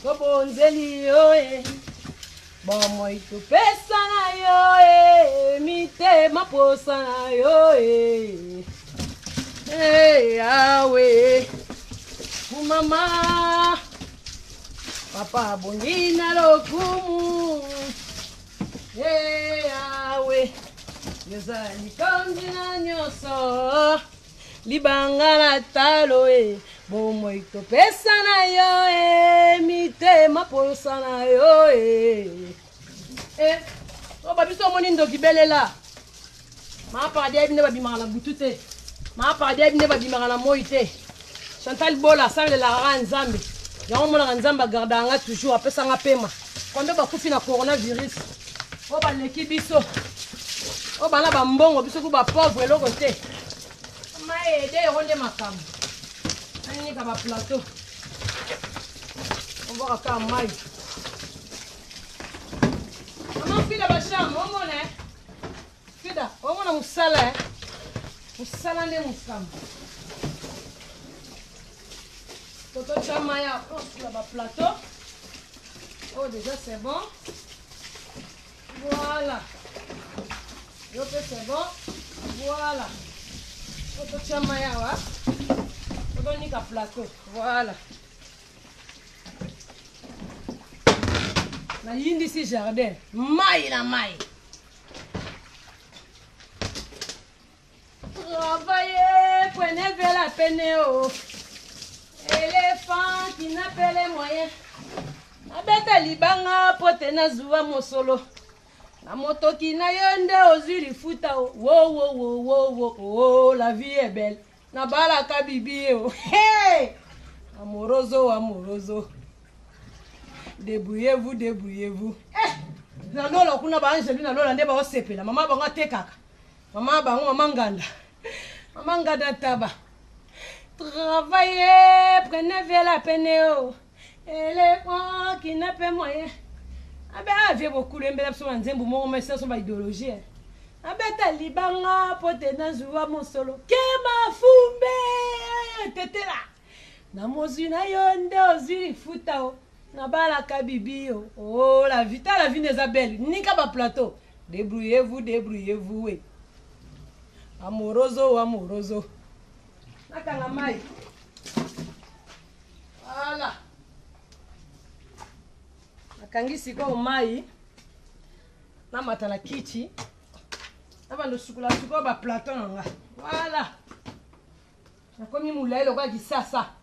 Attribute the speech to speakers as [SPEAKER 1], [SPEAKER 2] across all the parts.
[SPEAKER 1] Kobonzeli yo Bomo itupesa na yo mite maposa na yo awe mama papa bonina lokumu awe yozali kondina nyoso libanga na talo bomo itopesa na yo mite maposa na yo o babiso moni ndoki belela ma parade bine babimaka na butu te ma parade bine babimaka na moi te Chantal Bola sale la rara nzambe yango monaka nzambe agardanga toujours apesanga pema kondo bakufi na coronavirus o baleki biso o bana bambongo biso ku bapauvre eloko te maede eronde makambo anika baplateau on va aka mai mama fida basham omone fida omona musala musala nde mukambo toto chamaya on la baplateau oh déjà c'est bon voilà yo c'est bon voilà toto chamaya wa toto nika plateau voilà na yindi si jardin mai na mai travailler prenez la peine éléphant qui n'a pas les moyens abeta libanga pote na zuwa mosolo na motoki na yonde ozuri futa wo la vie est belle na bala ka bibi hey amoroso débrouillez-vous na lolo kuna ba Angeline na lolo nde ba osepela mama bango tekaka mama bango mama nganda taba travaillez prenez la peine éléphant qui n'a pas moyen abe avie beaucoup lembela biso nzembo moko mais ça so ba idéologie abeta libanga pote na zuwa mosolo kema fumbe tetela na mozu na yonde ozuri futa na bala ka bibi la vie n'est pas belle nika ba plateau débrouillez-vous amoroso nakanga mai voilà nakangi siko mai na matala kiti na bando sukula siko ba plateau nanga voilà nakomi mulailo kwa kisasa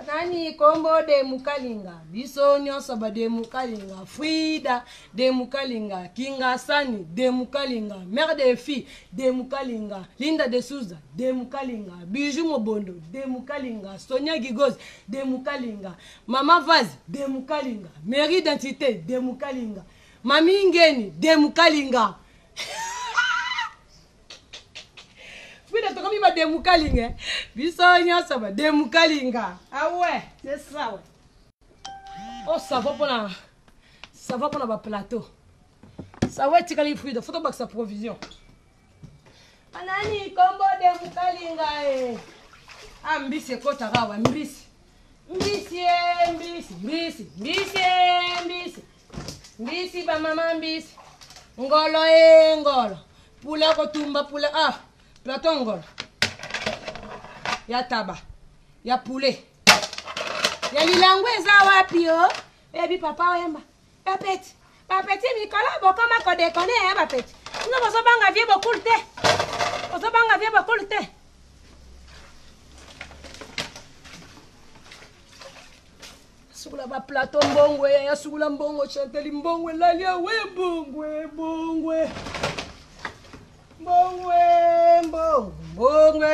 [SPEAKER 1] nani kombo de mukalinga biso nyonso ba de mukalinga Frida de mukalinga Kinga Sani de mukalinga mère de fille de mukalinga Linda de Souza de mukalinga Bijou Mobondo de mukalinga Sonia Gigoz de mukalinga Mama Vaz de mukalinga Mairie d'identité de mukalinga Mami Ngeni de mukalinga Fida to comme il va de mukalinga biso nyonso ba de mukalinga ah ouais c'est ça ouais oh ça va pour la plateau ça va tika li Frida faut pas que ça provision anani kombo de mukalinga ah mbisi kota rawa mbisi ba mama mbisi ngolo pula ko tumba pula plateau ngolo ya taba ya poulet ya lilangwe za wapi ebi papa wemba papeti mikola bokoma ko dekone papeti nous bozo banga vie beaucoup te sukula ba plateau mbongwe ya sukula mbongo Chantal mbongwe lalia we mbongwe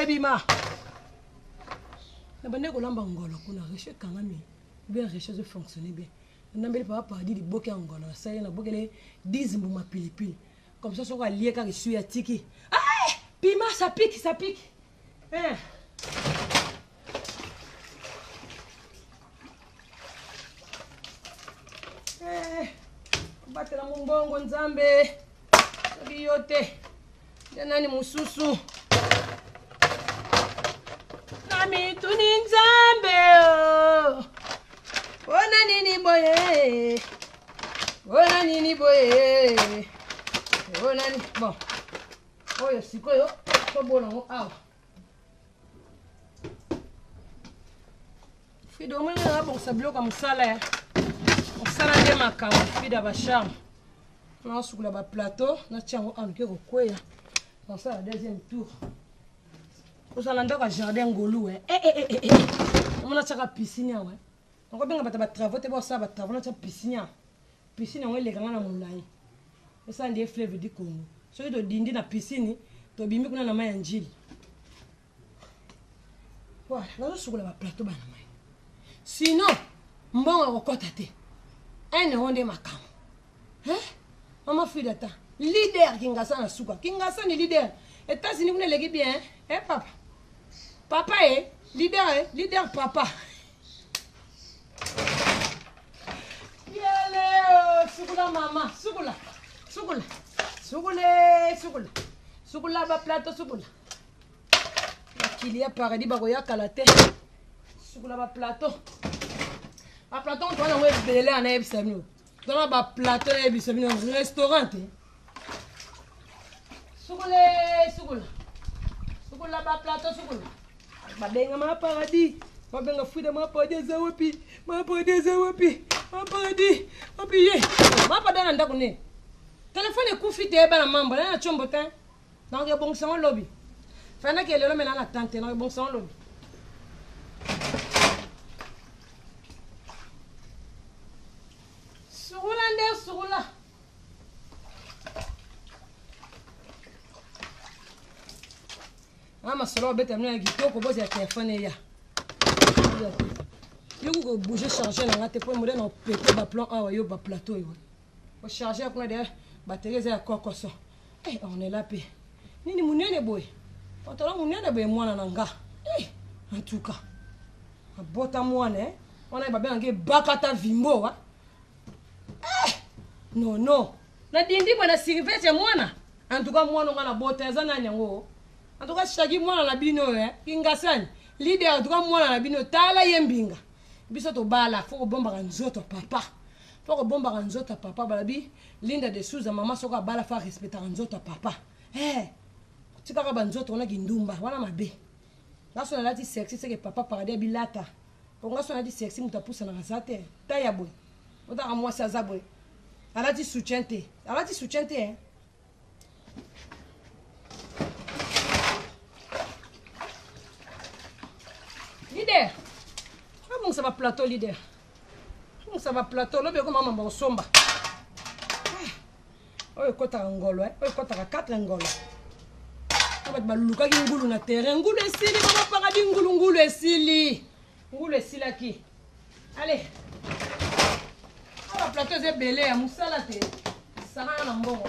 [SPEAKER 1] bima na bande ko lamba ngolo kuna reche kangami bien reche de fonctionner bien ndambeli papa di boke ngolo ça y na bokele 10 mbuma pilipili comme ça soko lié ka reçu ya tiki pima ça pique batela mbongo nzambe yote nani mususu nami tuni nzambe nani boye. Ona nini boye. Ona ni. Bon. Oyo sikoyo. To bolongo awa. Fido mwenye na bon sabloka musala ya. Musala nde makambo fida ba charme. Na sukula ba plateau na tiango anke ko kweya. Dans ça deuxième tour. Vous allez dans un jardin ngolu on a une piscine ouais. On va bien ba travaux te ba ça ba travaux na piscine. Piscine on les ganga na mulai. Et ça ndie fleuve du Congo. So to dindi na piscine to bimi kuna na mai njili. Voilà, là sukula ba plateau ba na mai. Sinon, mbongo kokota te. Un honde makam. Hein? Maman fille d'ata. Leader Kingasa na suka. Kingasa ni leader. États-Unis vous ne légui bien, hein papa. Papa est leader papa. Yale sukula mama, sukula. Sukula. Sukula. Sukula ba plateau sukula. Kilia paradis ba koya kalate. Sukula ba plateau. Ba plateau on doit na belé en ebisami. Dans ba plateau ebisami no restaurant. Sukula ba plateau sukula. Ba benga ma paradis. Ba benga fuida ma paradis za wapi. Ma paradis za wapi. Ma paradis. Opiye. Ma pa dana ndako ne. Téléphone ekufi te ba na mambo na chombo tan. Donc bon sang lobby. Fana ke lelo mena na tante na bon sang lobby. Sukula. Ah, ma soeur, bête, elle m'a dit que tu as un téléphone. Tu peux bouger, changer, tu peux me donner un plan un plateau. Tu peux charger la batterie, c'est quoi ça? On est là, puis. Ni mounene boy. On t'a mounene boy, moi, nanga. En tout cas, un bota moi, on a bien un bakata vimbo. Non. La dindi, moi, la sirve, c'est moi. En tout cas, moi, on a la bota, ça n'a rien. En tout cas, chaque mois na bino Kingasani leader en tout cas moi na bino tala yembinga biso to bala faut bomba nzoto papa faut bomba nzoto papa balabi Linda de Souza maman soka bala fa respecter nzoto papa tika ka banzoto na kindumba wana mabe ngaso na lati sexy c'est que papa paradis bilata pour ngaso na lati sexy mutapusa na rasate taya boy ota amwa sa zaboy alati soutien te leader. Comment ça va plateau leader? Comment ça va plateau? Là, comment maman va somba? Oh, il y a un ngolo, il y a 4 ngolo. On va luka ngulu na terrain. Ngulu esili, maman paradis ngulu esili. Ngulu esili aki. Allez. On va plateau c'est belé à musala te. Ça va na mbongo.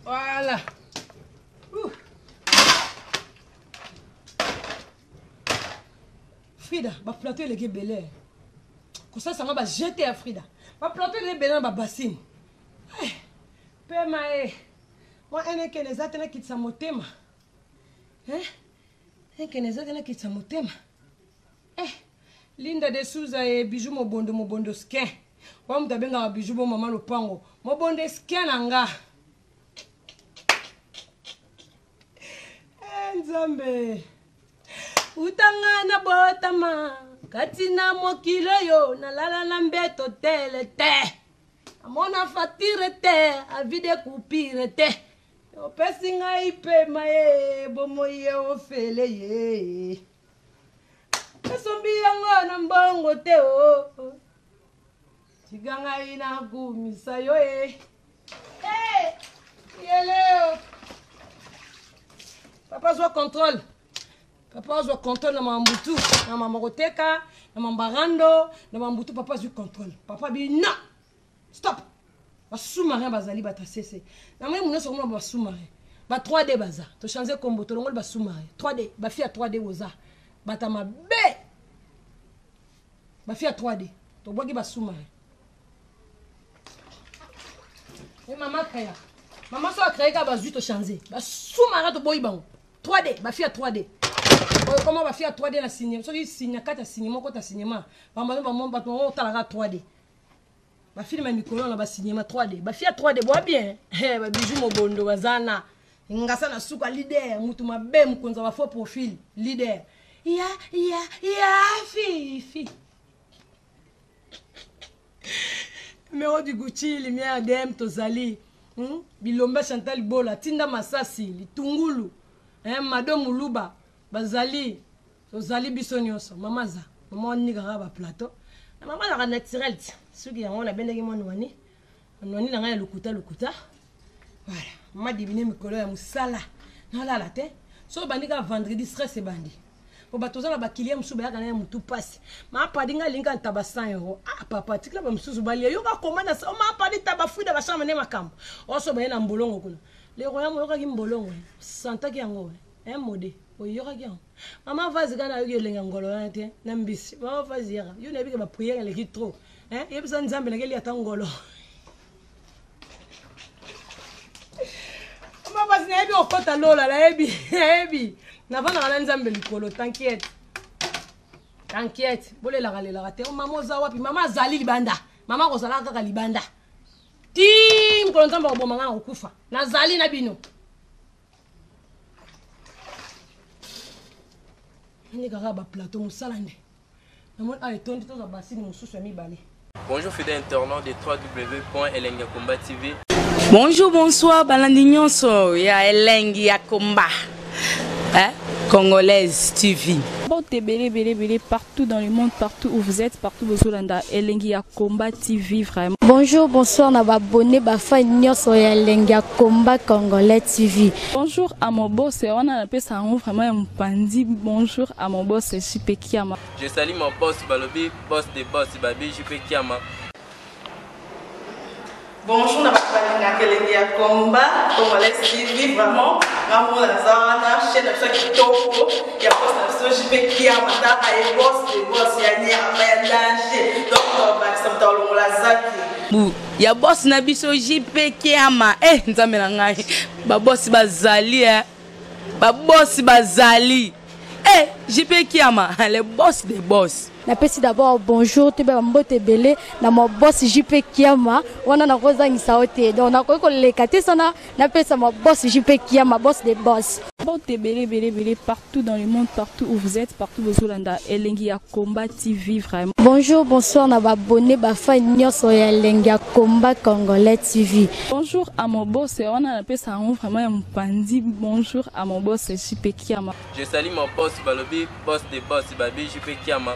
[SPEAKER 1] Voilà. Frida, ba plateau il est belé. Comme ça va jeter à Frida. Ba plateau il est belé ba bassine. Pema moi ene keneza tena kitsa motema. Keneza tena kitsa motema. Linda de Souza e bijou mobondo skin. Wa mutabenga bijou bo mama lopango. Mobondo skin nanga. Nzambe utangana botama katina mokilo yo nalala na mbeto tele te amona fatire te avide kupire te opesi ngai pema bomoye ofele ye esombi yango na mbongo te tiganga ina kumisa yo yeleo Papa zo contrôle. Papa zo contrôle na mambutu, na mamoroteka, na mambarando, na mambutu papa zo contrôle. Papa bi non. Stop. Ba sous-marin bazali bata cesse. Na moi muno somo ba sous-marin. Ba 3D baza. To changer combo to ngol ba sous-marin. 3D, ba fi a 3D oza. Bata mabe. Ba fi a 3D. To bogi ba sous-marin. Et maman créa. Maman soit créé qu'à bas to changer. Bah sous-marin to boy bon. 3D, bah fille à 3D. Comment va faire 3D na cinéma? So il signe 4 cinéma quand cinéma. Maman ba to talaga 3D. Ba film mikolo na ba cinéma 3D. Ba fille à 3D bois bien. Eh ba bijou mo bondo bazana. Ngasa na suka leader mutu mabe mkonza ba faux profil leader. Ya fi. Numéro du Gucci, lumière DM Tozali. Bilomba Chantal Bola, Tinda Masasi, Litungulu, Madame Muluba, Bazali, Tozali Bissonioso, Mamaza, Maman Nigaraba Plateau. Maman a naturel, ceux qui ont la belle guimon Nouani, Nouani n'a rien le kuta. Voilà, maman diviné mes couleurs à Moussala. Non, là, la tête. So, bandika vendredi, stress et bandi. Pour batoza la bakilia msuba kana mtu pasi ma padinga linga ntaba 100 €. Ah papa tikla ba msusu balia yo ka komanda sa ma padi taba fuida ba shama ne makambo oso ba na mbolongo kuna le roya mo yoka ki mbolongo santa ki yango mode o yoka ki yango mama vazi kana yo lenga ngolo yate na mbisi mama vazi yaka yo na bika ba prière le ki trop yebisa nzambe na keli atangolo mama vazi na yebi okota lola la yebi Navana la nzambe likolo, t'inquiète. Bole la raté. Maman zawapi, maman zali libanda. Maman kozala kaka libanda. Tim ko nzambe ko bomanga okufa. Na zali na bino. Ni kaka ba plateau musalande. Namon ay tondi to za basini mususu mi bale.
[SPEAKER 2] Bonjour fidèles internautes de www.elengiakomba TV.
[SPEAKER 3] Bonjour, bonsoir, balandignon so ya Elengiakomba. Congolaise TV.
[SPEAKER 4] Bon, t'es belé partout dans le monde, partout où vous êtes, partout où vous êtes, Elengiakomba TV, vraiment.
[SPEAKER 5] Bonjour, bonsoir, on va abonné Bafa Nyos Elengiakomba Congolais TV.
[SPEAKER 4] Bonjour à mon boss, on a appelé ça vraiment un pandi. Bonjour à mon boss, JP Kiama.
[SPEAKER 2] Je salue mon boss Balobi, boss des boss Babi, JP Kiama.
[SPEAKER 3] Bonjour, on a appelé Elengiakomba Congolais TV, vraiment. Ramon Lazana, chaîne de chaque topo, il y a pas de JP Kiama, et boss des boss, il y a un danger. Donc, on va s'entendre la zaki. Ya boss na biso JP Kiama nzambe na ngai ba boss bazali ba boss bazali JP Kiama le boss des boss.
[SPEAKER 5] Napesi d'abord bonjour te ba mbote belé na mo boss JP Kiama wana na kozangisa ote donc na ko lekate sana napesa mo boss JP Kiama boss des boss.
[SPEAKER 4] Bon, t'es belé partout dans le monde, partout où vous êtes, partout où vous êtes, Elengiakomba TV, vraiment.
[SPEAKER 5] Bonjour, bonsoir, on va abonné Bafa Nyos Elengiakomba Congolais TV.
[SPEAKER 4] Bonjour à mon boss, on a appelé ça vraiment un pandi. Bonjour à mon boss, JP Kiama.
[SPEAKER 2] Je salue mon boss Balobi, boss des boss Babi, JP Kiama.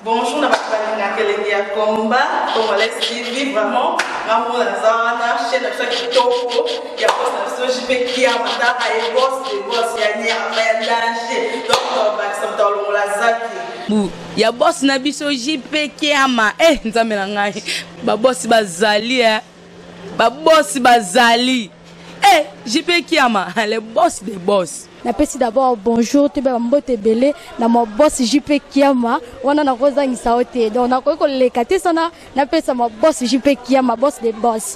[SPEAKER 3] Bonjour, on a appelé Elengiakomba Congolais TV, vraiment. Ramon Lazana, chaîne de chaque topo, il y a pas de JP Kiama, et boss des boss, il y a un danger. Donc, on va s'entendre la zaki. Ya boss na biso JP Kiama nzambe na ngai ba boss bazali ba boss bazali JP Kiama le boss des boss.
[SPEAKER 5] Napesi d'abord bonjour te ba mbote belé na mo boss JP Kiama wana na kozangisa ote donc na ko lekate sana napesa mo boss JP Kiama boss des boss.